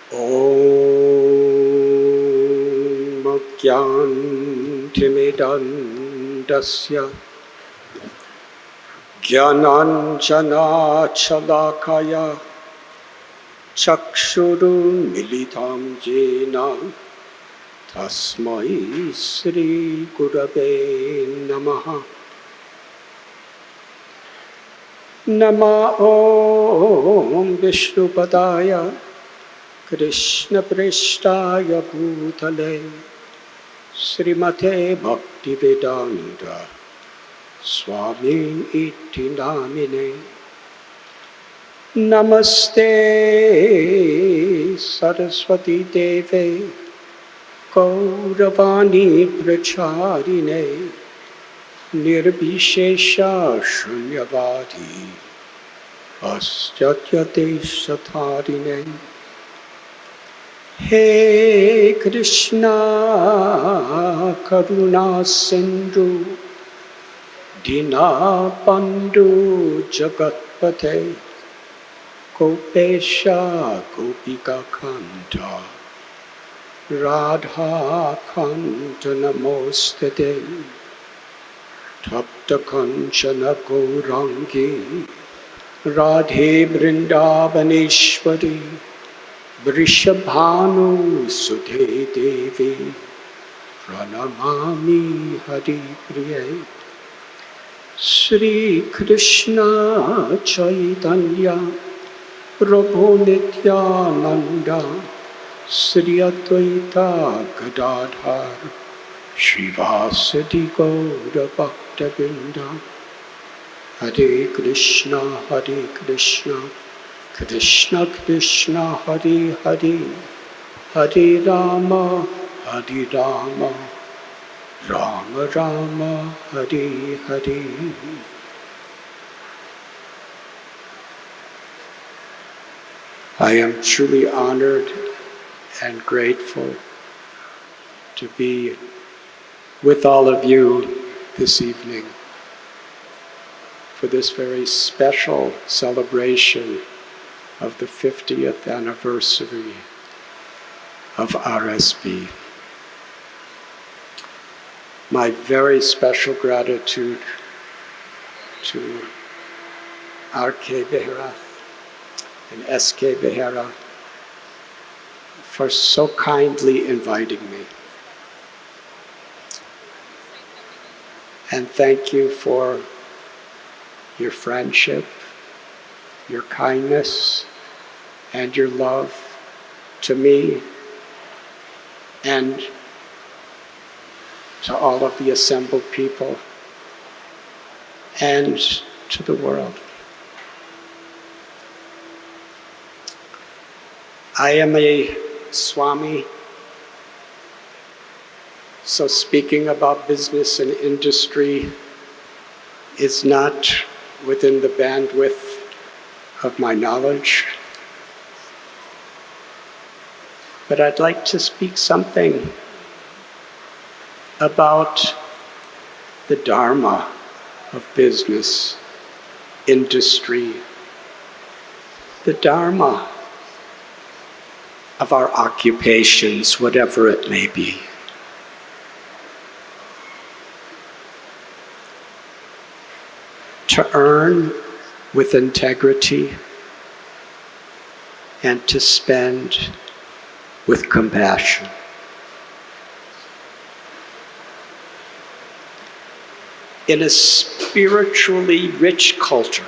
Om Mokyantimidandasya Jnananjana Chalakaya Chakshuru Militam Jena Tasmai Sri Gurave Namaha. Nama Om Vishnupadaya Krishna Prishtaya Bhutale Srimate Bhaktivedanta Swami iti namine. Namaste Saraswati Deve Gauravani Pracharine Nirbhishesha Shunyavadi Astatyate Satharine. He Krishna Karuna Sindhu Dina Bandhu Jagatpate Gopesha Gopika Kanta Radha Kanta Namostade Tapta Kanchana Gaurangi Radhe Vrindavaneshwari Vrishabhanu Sudhe Devi Pranamami Hari Priye. Sri Krishna Chaitanya Prabhu Nityananda Sri Advaita Gadadhar Srivasadi Gaura Bhaktavinda. Hare Krishna Krishna Krishna Hare Hare Hare Rama Rama Rama Hare Hare. I am truly honored and grateful to be with all of you this evening for this very special celebration of the 50th anniversary of RSB. My very special gratitude to R.K. Behera and S.K. Behera for so kindly inviting me. And thank you for your friendship, your kindness, and your love to me and to all of the assembled people and to the world. I am a Swami, so speaking about business and industry is not within the bandwidth of my knowledge. But I'd like to speak something about the Dharma of business, industry, the Dharma of our occupations, whatever it may be. To earn with integrity and to spend with compassion. In a spiritually rich culture,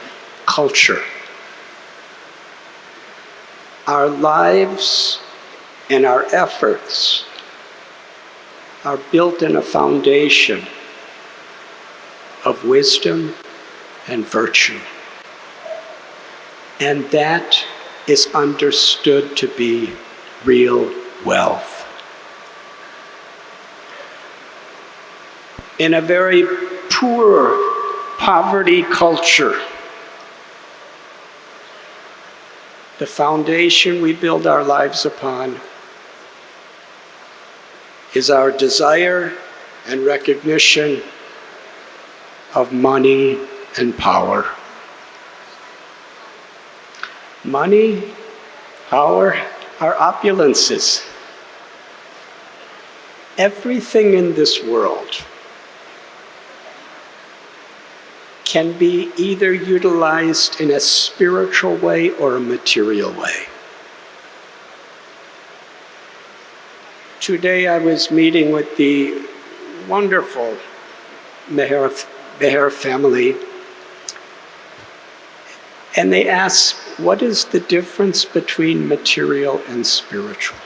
our lives and our efforts are built in a foundation of wisdom and virtue. And that is understood to be real wealth. In a very poor, poverty culture, the foundation we build our lives upon is our desire and recognition of money and power. Money, power, are opulences. Everything in this world can be either utilized in a spiritual way or a material way. Today I was meeting with the wonderful Meher family, and they asked, what is the difference between material and spiritual?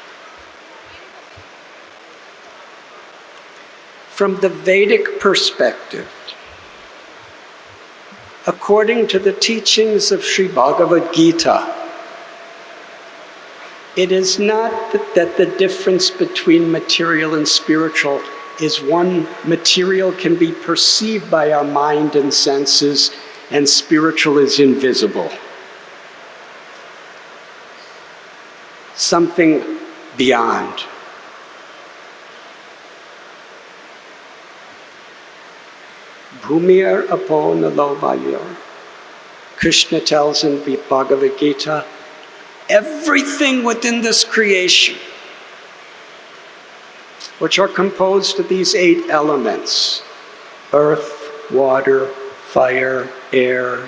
From the Vedic perspective, according to the teachings of Sri Bhagavad Gita, it is not that the difference between material and spiritual is one material can be perceived by our mind and senses, and spiritual is invisible. Something beyond. Bhumir apo nalovayor. Krishna tells in the Bhagavad Gita, everything within this creation, which are composed of these 8 elements, earth, water, fire, air,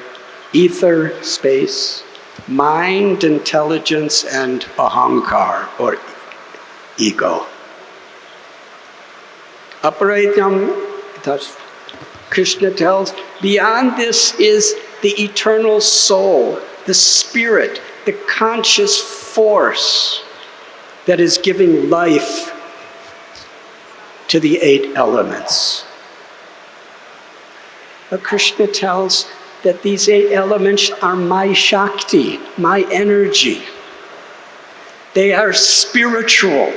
ether, space, mind, intelligence, and ahankar, or ego. Thus, Krishna tells, beyond this is the eternal soul, the spirit, the conscious force that is giving life to the 8 elements. But Krishna tells that these 8 elements are my Shakti, my energy. They are spiritual.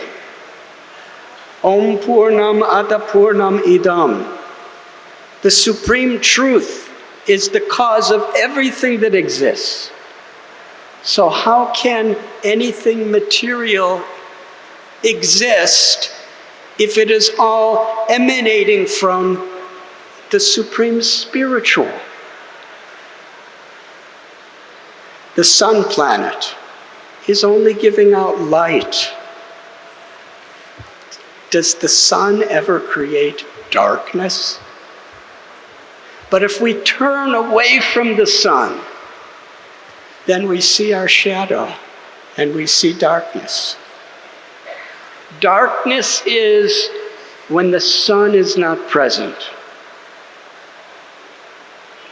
Om Purnam Ada Purnam Idam. The supreme truth is the cause of everything that exists. So how can anything material exist if it is all emanating from the supreme spiritual? The sun planet is only giving out light. Does the sun ever create darkness? But if we turn away from the sun, then we see our shadow and we see darkness. Darkness is when the sun is not present.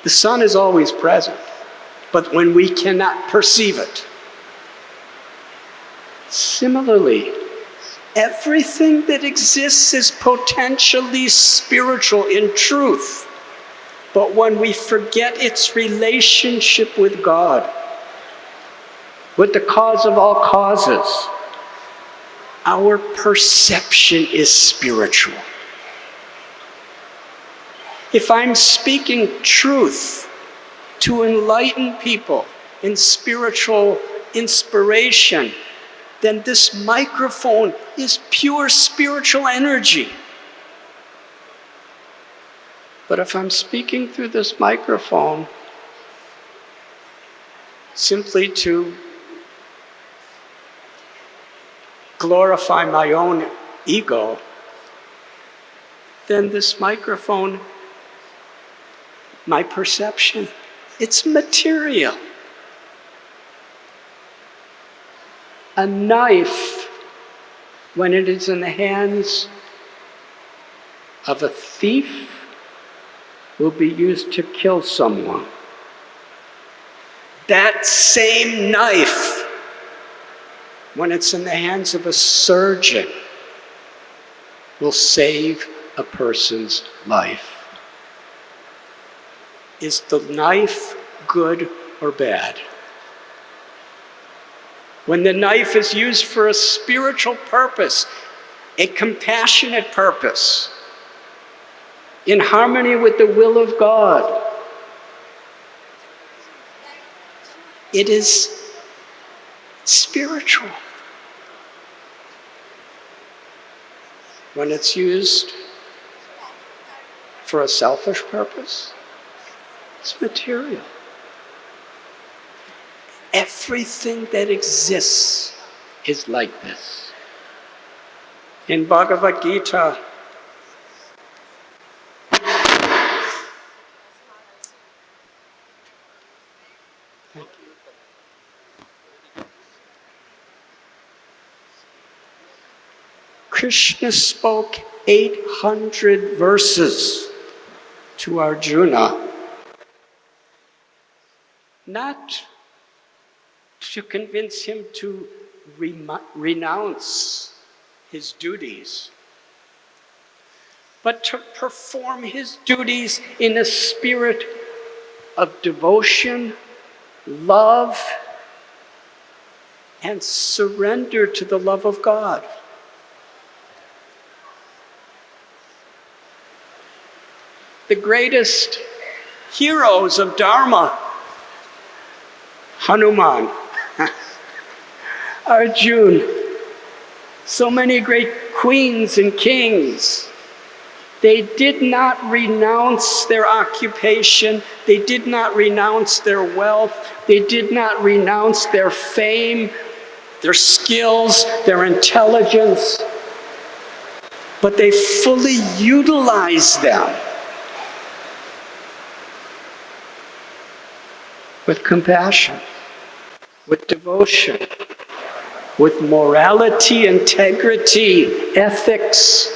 The sun is always present, but when we cannot perceive it. Similarly, everything that exists is potentially spiritual in truth. But when we forget its relationship with God, with the cause of all causes, our perception is spiritual. If I'm speaking truth to enlighten people in spiritual inspiration, then this microphone is pure spiritual energy. But if I'm speaking through this microphone simply to glorify my own ego, then this microphone, my perception, it's material. A knife, when it is in the hands of a thief, will be used to kill someone. That same knife, when it's in the hands of a surgeon, will save a person's life. Is the knife good or bad? When the knife is used for a spiritual purpose, a compassionate purpose, in harmony with the will of God, it is spiritual. When it's used for a selfish purpose, it's material. Everything that exists is like this. In Bhagavad Gita, Krishna spoke 800 verses to Arjuna, not to convince him to renounce his duties, but to perform his duties in a spirit of devotion, love, and surrender to the love of God. The greatest heroes of Dharma, Hanuman, Arjuna, so many great queens and kings, they did not renounce their occupation, they did not renounce their wealth, they did not renounce their fame, their skills, their intelligence, but they fully utilized them with compassion, with devotion, with morality, integrity, ethics,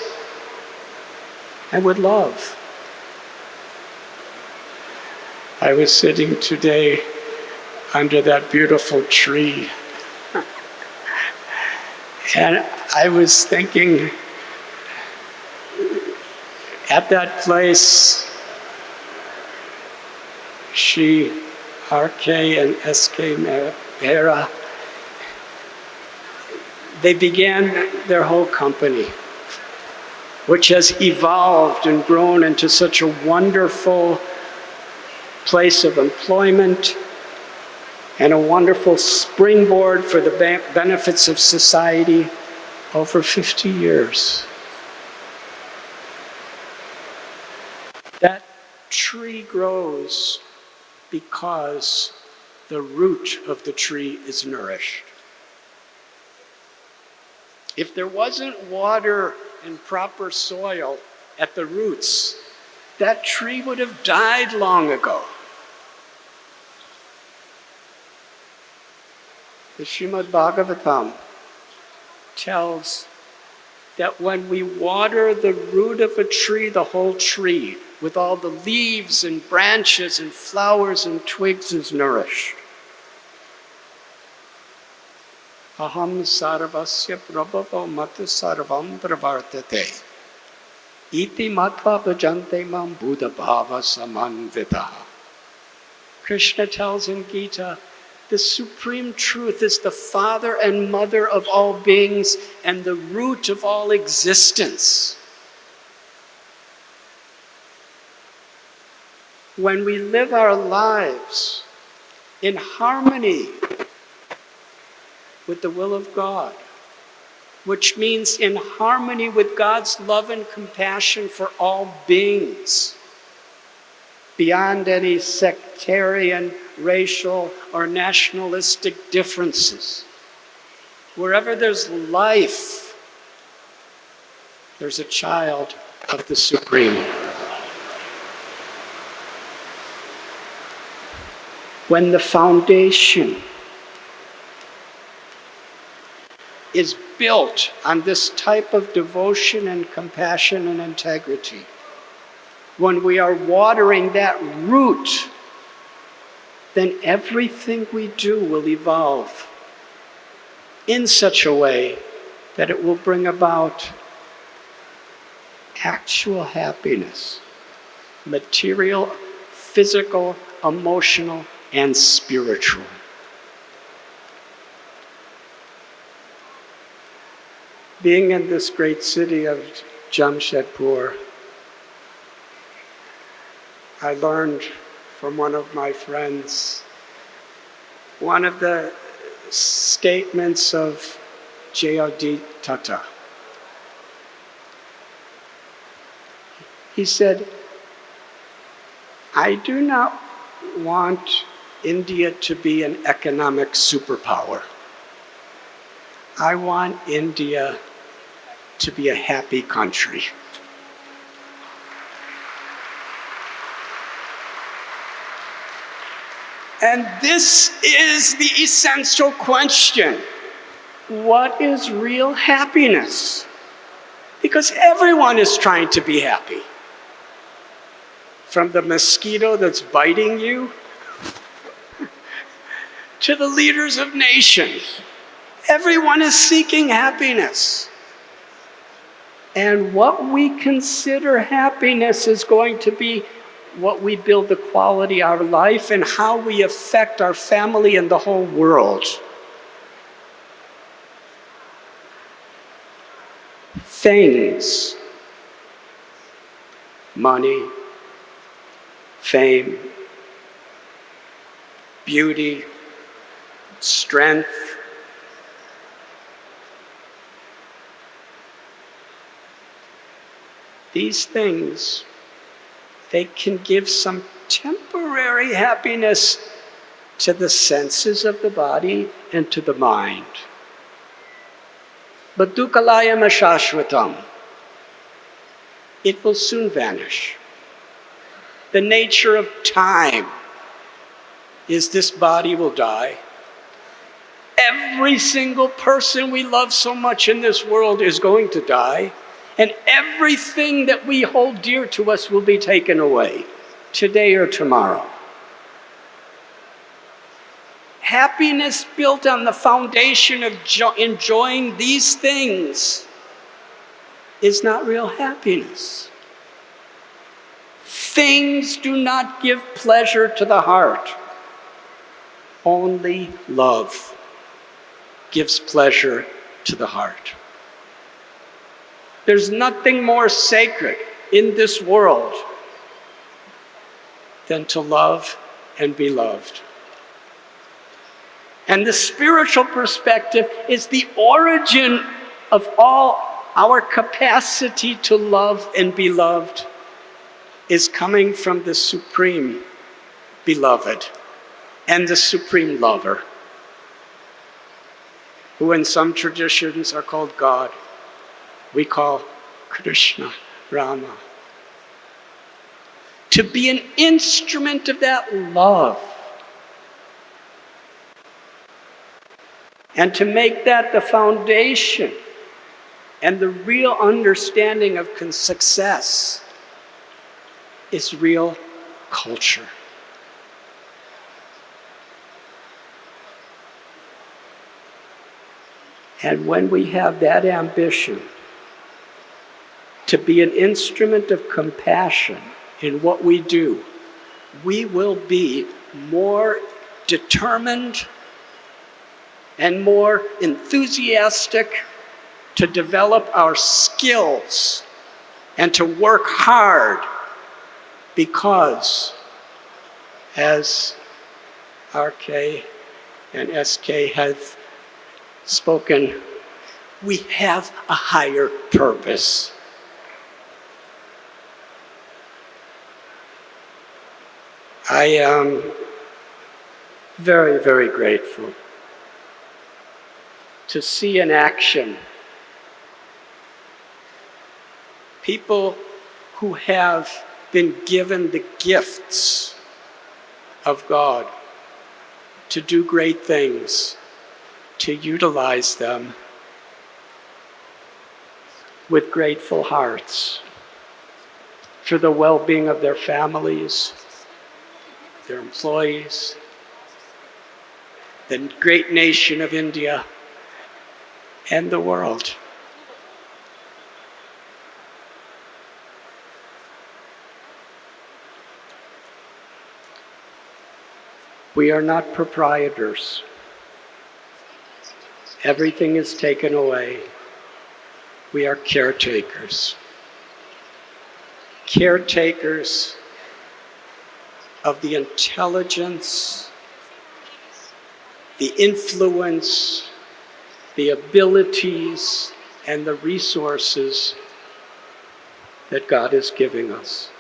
and with love. I was sitting today under that beautiful tree, and I was thinking, at that place, Shri RK and SK Mehra, they began their whole company, which has evolved and grown into such a wonderful place of employment and a wonderful springboard for the benefits of society over 50 years. That tree grows because the root of the tree is nourished. If there wasn't water and proper soil at the roots, that tree would have died long ago. The Srimad Bhagavatam tells that when we water the root of a tree, the whole tree, with all the leaves and branches and flowers and twigs, is nourished. Aham sarvasya prabhavo mata sarvam pravartate. Iti matva bhajante mam buddha bhava samanvita. Krishna tells in Gita, the supreme truth is the father and mother of all beings and the root of all existence. When we live our lives in harmony with the will of God, which means in harmony with God's love and compassion for all beings, beyond any sectarian, racial, or nationalistic differences. Wherever there's life, there's a child of the Supreme. When the foundation is built on this type of devotion and compassion and integrity, when we are watering that root, then everything we do will evolve in such a way that it will bring about actual happiness, material, physical, emotional, and spiritual. Being in this great city of Jamshedpur, I learned from one of my friends one of the statements of J.O.D. Tata. He said, I do not want India to be an economic superpower. I want India to be a happy country. And this is the essential question. What is real happiness? Because everyone is trying to be happy. From the mosquito that's biting you to the leaders of nations. Everyone is seeking happiness. And what we consider happiness is going to be what we build the quality of our life and how we affect our family and the whole world. Things, money, fame, beauty, strength, these things, they can give some temporary happiness to the senses of the body and to the mind. But dukkhalayam ashashvatam, it will soon vanish. The nature of time is this body will die. Every single person we love so much in this world is going to die. And everything that we hold dear to us will be taken away, today or tomorrow. Happiness built on the foundation of enjoying these things is not real happiness. Things do not give pleasure to the heart. Only love gives pleasure to the heart. There's nothing more sacred in this world than to love and be loved. And the spiritual perspective is the origin of all our capacity to love and be loved is coming from the supreme beloved and the supreme lover, who in some traditions are called God. We call Krishna, Rama. To be an instrument of that love. And to make that the foundation and the real understanding of success is real culture. And when we have that ambition to be an instrument of compassion in what we do, we will be more determined and more enthusiastic to develop our skills and to work hard, because as RK and SK have spoken, we have a higher purpose. I am very, very grateful to see in action people who have been given the gifts of God to do great things, to utilize them with grateful hearts for the well-being of their families, their employees, the great nation of India, and the world. We are not proprietors. Everything is taken away. We are caretakers. Caretakers of the intelligence, the influence, the abilities, and the resources that God is giving us.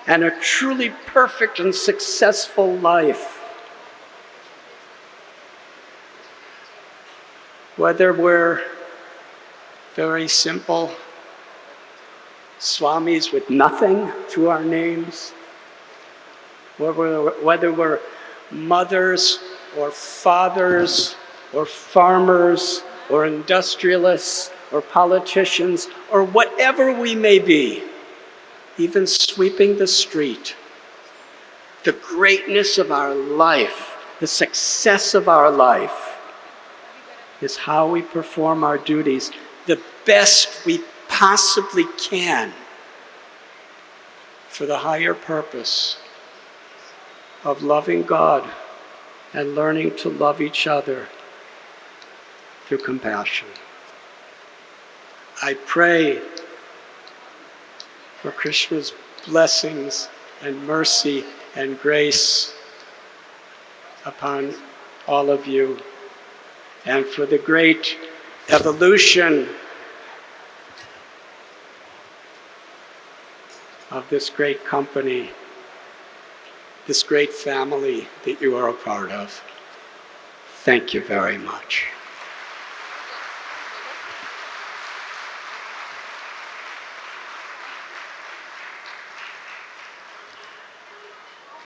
And a truly perfect and successful life Whether we're very simple Swamis with nothing to our names, whether we're mothers or fathers or farmers or industrialists or politicians or whatever we may be, even sweeping the street, the greatness of our life, the success of our life is how we perform our duties the best we possibly can for the higher purpose of loving God and learning to love each other through compassion. I pray for Krishna's blessings and mercy and grace upon all of you, and for the great evolution of this great company, this great family that you are a part of. Thank you very much.